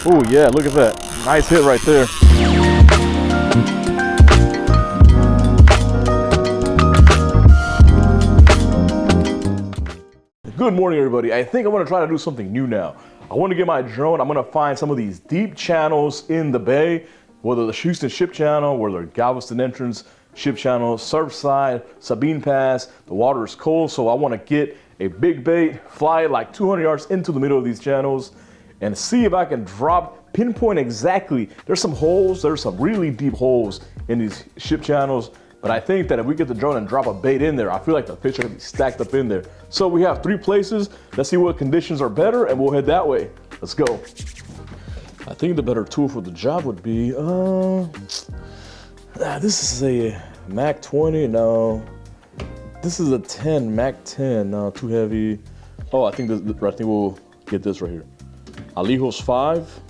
Oh yeah, look at that. Nice hit right there. Good morning, everybody. I think I'm gonna try to do something new now. I want to get my drone. I'm gonna find some of these deep channels in the bay, whether the Houston Ship Channel, whether Galveston Entrance Ship Channel, Surfside, Sabine Pass. The water is cold, so I want to get a big bait, fly it like 200 yards into the middle of these channels, and see if I can pinpoint exactly. There's some holes, there's some really deep holes in these ship channels, but I think that if we get the drone and drop a bait in there, I feel like the fish are gonna be stacked up in there. So we have 3 places. Let's see what conditions are better and we'll head that way. Let's go. I think the better tool for the job would be, this is a Mac 20, no. This is a 10, Mac 10, no, too heavy. Oh, I think we'll get this right here. Alijos 5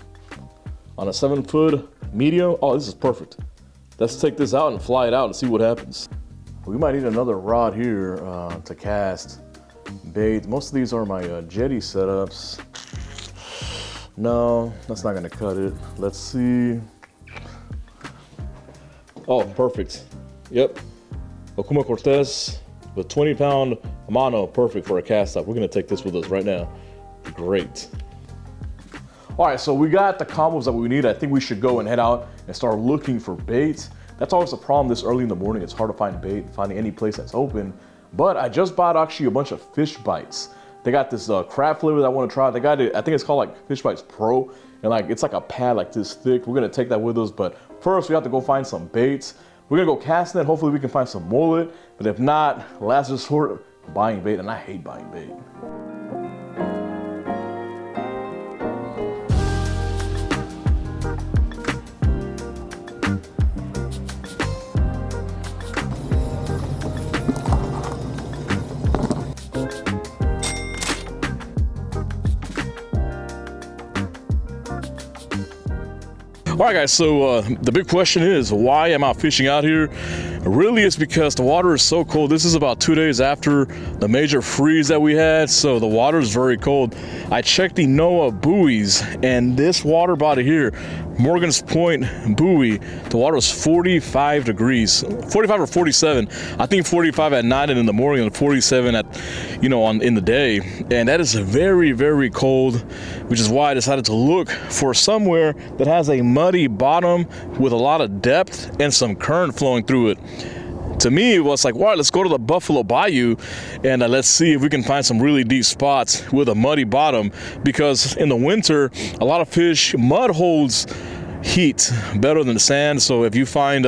on a 7-foot medium. Oh, this is perfect. Let's take this out and fly it out and see what happens. We might need another rod here to cast bait. Most of these are my jetty setups. No, that's not gonna cut it. Let's see. Oh, perfect. Yep. Okuma Cortez with 20-pound mono, perfect for a cast up. We're gonna take this with us right now. Great. All right, so we got the combos that we need. I think we should go and head out and start looking for bait. That's always a problem this early in the morning. It's hard to find bait, finding any place that's open. But I just bought actually a bunch of fish bites. They got this crab flavor that I want to try. They got it, I think it's called like Fish Bites Pro. And like, it's like a pad like this thick. We're gonna take that with us. But first we have to go find some baits. We're gonna go casting it. Hopefully we can find some mullet. But if not, last resort, buying bait. And I hate buying bait. All right, guys, so the big question is, why am I fishing out here? Really, it's because the water is so cold. This is about 2 days after the major freeze that we had, so the water is very cold. I checked the NOAA buoys, and this water body here, Morgan's Point buoy, the water was 45 degrees, 45 or 47. I think 45 at night and in the morning, and 47 at, in the day. And that is very, very cold, which is why I decided to look for somewhere that has a muddy bottom with a lot of depth and some current flowing through it. To me, it was like, all right, let's go to the Buffalo Bayou and let's see if we can find some really deep spots with a muddy bottom, because in the winter, a lot of fish, mud holds heat better than sand. So if you find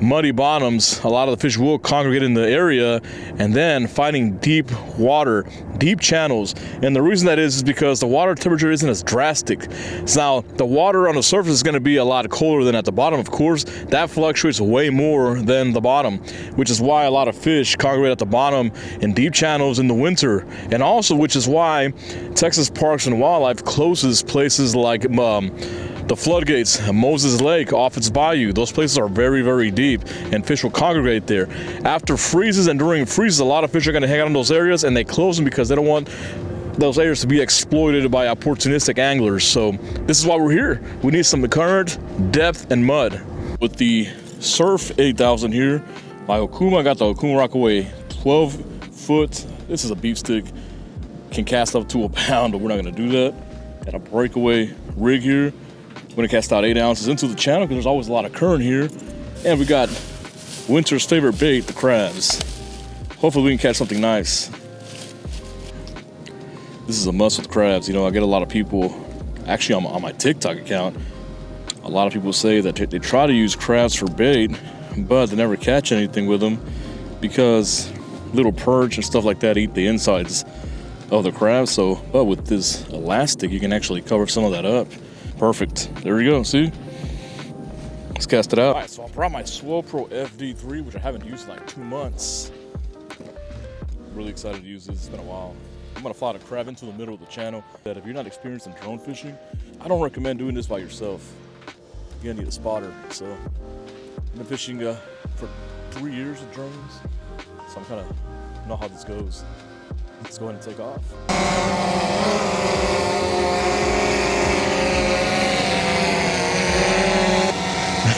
muddy bottoms, a lot of the fish will congregate in the area, and then finding deep water, deep channels. And the reason that is because the water temperature isn't as drastic. So now the water on the surface is going to be a lot colder than at the bottom, of course. That fluctuates way more than the bottom, which is why a lot of fish congregate at the bottom in deep channels in the winter. And also, which is why Texas Parks and Wildlife closes places like the floodgates, Moses Lake, off its bayou. Those places are very, very deep, and fish will congregate there. After freezes and during freezes, a lot of fish are going to hang out in those areas, and they close them because they don't want those areas to be exploited by opportunistic anglers. So this is why we're here. We need some current, depth, and mud. With the Surf 8000 here, my Okuma, I got the Okuma Rockaway 12-foot. This is a beef stick. Can cast up to a pound, but we're not going to do that. Got a breakaway rig here. We're gonna cast out 8 ounces into the channel because there's always a lot of current here. And we got winter's favorite bait, the crabs. Hopefully we can catch something nice. This is a must with crabs. I get a lot of people, actually on my TikTok account, a lot of people say that they try to use crabs for bait, but they never catch anything with them because little perch and stuff like that eat the insides of the crab. So, but with this elastic, you can actually cover some of that up. Perfect. There we go. See? Let's cast it out. All right, so I brought my SwellPro FD3, which I haven't used in like 2 months. I'm really excited to use this. It's been a while. I'm gonna fly the crab into the middle of the channel. That if you're not experienced in drone fishing, I don't recommend doing this by yourself. You're gonna need a spotter. So I've been fishing for 3 years with drones, so I'm kind of know how this goes. Let's go ahead and take off.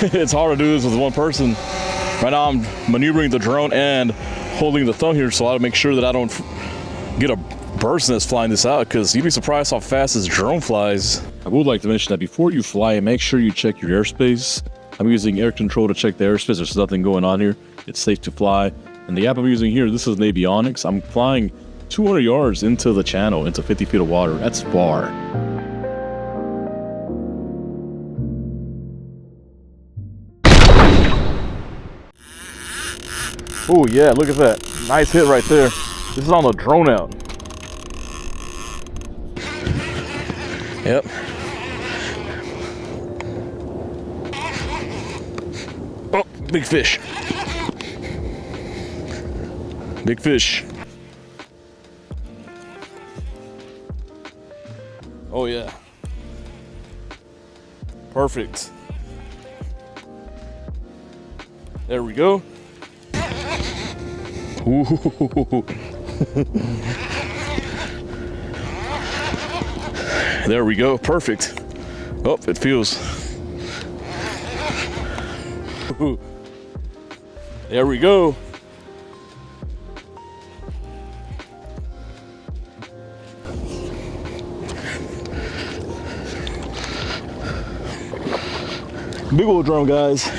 it's hard to do this with one person. Right now I'm maneuvering the drone and holding the thumb here, so I gotta make sure that I don't get a person that's flying this out, because you'd be surprised how fast this drone flies. I would like to mention that before you fly, make sure you check your airspace. I'm using air control to check the airspace. There's nothing going on here. It's safe to fly. And the app I'm using here, this is an avionics. I'm flying 200 yards into the channel, into 50 feet of water. That's far. Oh yeah, look at that. Nice hit right there. This is on the drone out. Yep. Oh, big fish. Big fish. Oh yeah. Perfect. There we go. Ooh. There we go. Perfect. Oh, it feels. Ooh. There we go. Big old drone, guys.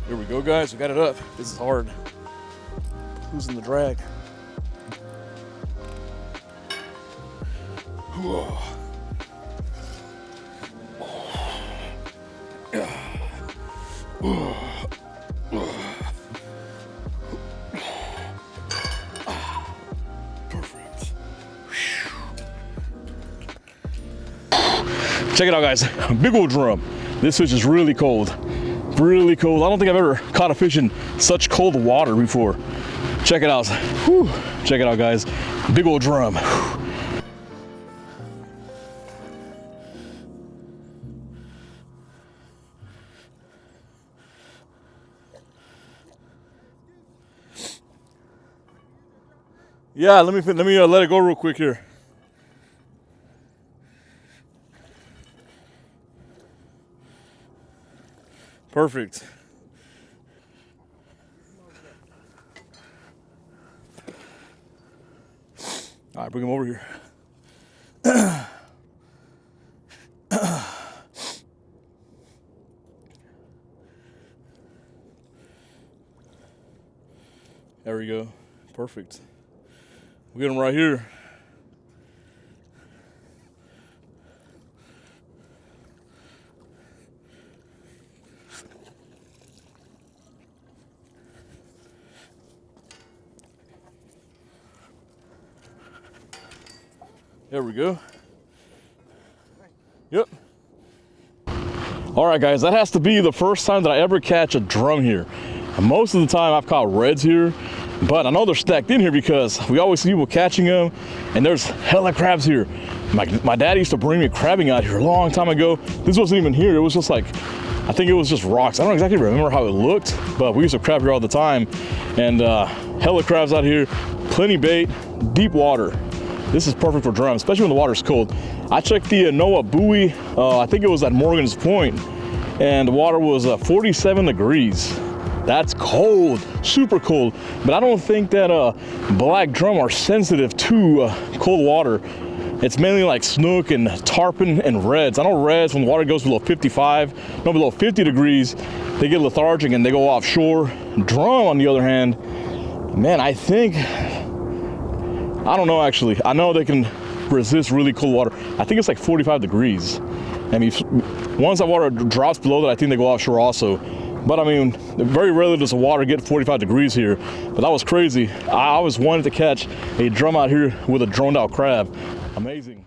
Here we go, guys. We got it up. This is hard. Losing the drag. Perfect. Check it out, guys. Big old drum. This fish is really cold. Really cold. I don't think I've ever caught a fish in such cold water before. Check it out. Whew. Check it out, guys. Big old drum. Yeah, let me let it go real quick here. Perfect. All right, bring him over here. There we go. Perfect. We get him right here. There we go. Yep. All right, guys, that has to be the first time that I ever catch a drum here. Most of the time I've caught reds here, but I know they're stacked in here because we always see people catching them, and there's hella crabs here. My dad used to bring me crabbing out here a long time ago. This wasn't even here. It was just like, I think it was just rocks. I don't exactly remember how it looked, but we used to crab here all the time. And hella crabs out here, plenty bait, deep water. This is perfect for drum, especially when the water's cold. I checked the NOAA buoy, I think it was at Morgan's Point, and the water was 47 degrees. That's cold, super cold. But I don't think that black drum are sensitive to cold water. It's mainly like snook and tarpon and reds. I know reds, when the water goes below 55, no, below 50 degrees, they get lethargic and they go offshore. Drum, on the other hand, man, I think, I don't know actually. I know they can resist really cold water. I think it's like 45 degrees. I mean, once that water drops below that, I think they go offshore also. But I mean, very rarely does the water get 45 degrees here. But that was crazy. I always wanted to catch a drum out here with a droned out crab. Amazing.